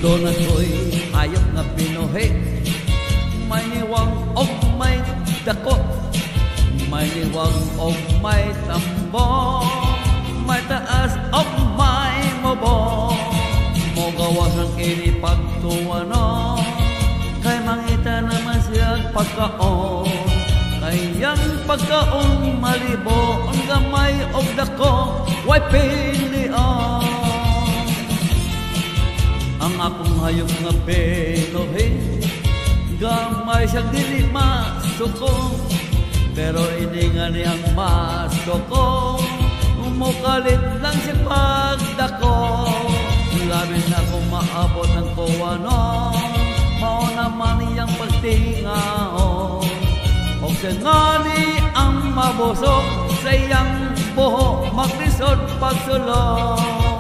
Doon ako'y hayop nga pinuhi, may niwang og may dako, may niwang og may tambo, may taas og may mobo. Mo gawas ang kini pagtuwano, kay mangita naman siya pagkaon. Kayang pagkaon malibo, ang gamay og dako, way pilion. Ang akong hayop nga pinuhi, gamay siyang dili masuko, pero hindi nga niyang masuko, umukalit lang si pagdako. Labi na kung maabot ng kuwano, mao naman niyang pagtingao. O siya nga ni ang mabusok, sa iyang buho maglisod pagsulong.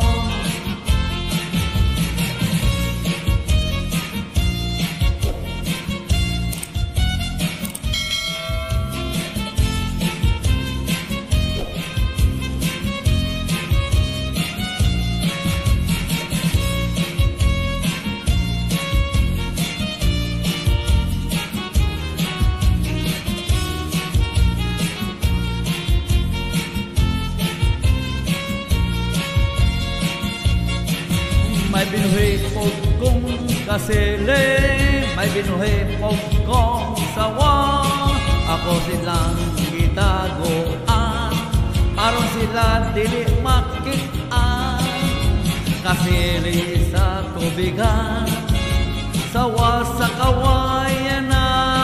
May binuhi po kong kasili, may binuhi po kong sawa. Ako silang gitagoan, aron sila dili makitaan. Kasili sa tubigan, sawa sa kawayanan.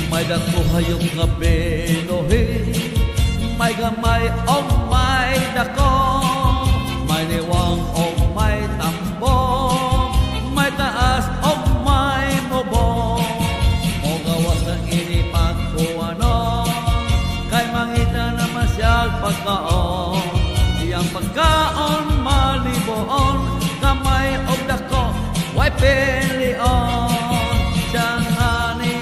May dako hayop nga pinuhi, may gamay o may dako, may niwang o may tambo, may taas o may mobo. O gawas ng inipagkuwano, kay mangita naman siya pagkaon. Iyang pagkaon maliboon, gamay o dako, way pilion. Siya nga ni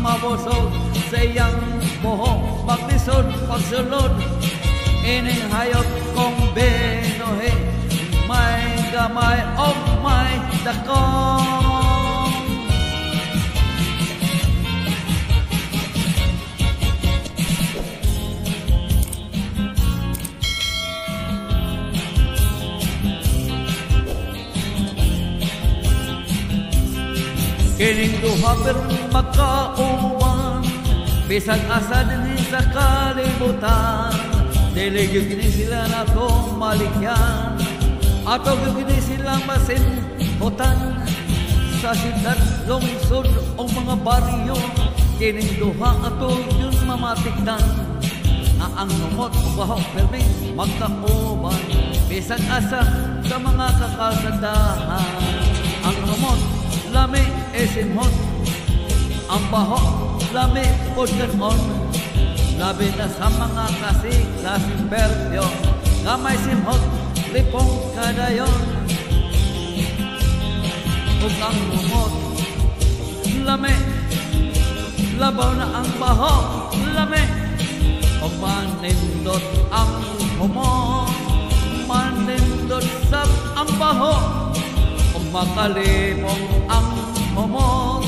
mabusog sa iyang buho, maglisod pagsulod. Ining hayop kong binuhi, may gamay o may dako. Kining duha pero magkauman, bisan asa din sa kalibutan. Dili gyud kini sila nato malikyan, ato gyud kini sila masinhutan. Sa syudad, lungsod o mga baryo, kining duha ato yun mamatikdan. Ang numot o bahok permi magkauman, bisan asa sa mga kakasadahan. Ang numot lami esimhot, ang baho lami podganon. Labi na sa mga klaseng peryo, kamay simhot lipong kadayon. Ug ang humot lami, labaw na ang baho lami. O manindot ang humot, manindot sa ang baho. Makalipong ang humot,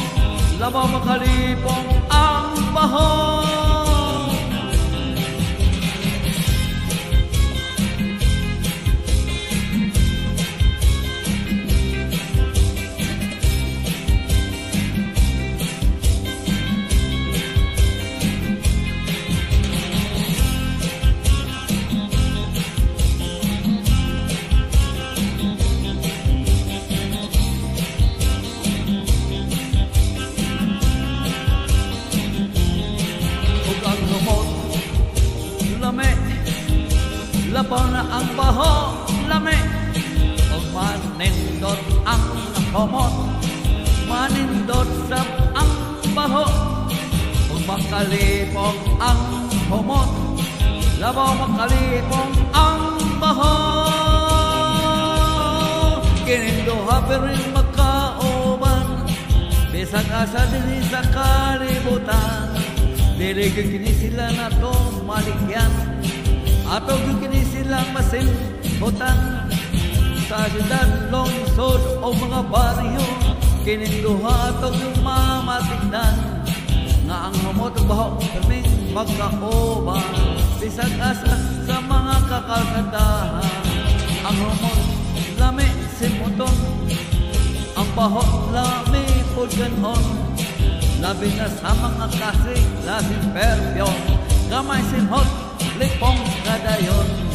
labaw makalipong ang baho. Labaw na ang baho lami, o manindot ang humot, manindot sa ang baho. O makalipong ang humot, labaw makalipong ang baho. Kining duha pero magkauban, Isang asa din sa kalibutan, dili kini sila na to maligyan, ato kini silang masimbutan. Sa siyudad, lungsod o mga baryo, kininduha ato yung mamatigdan, nga ang humot baho kaming magkaoban. Bisag asa sa mga kakalsadahan, ang humot lami simuton, ang baho lami po ganon. Labi na sa mga kasing lasing perpyon, kamay sinhot lipong kadayon.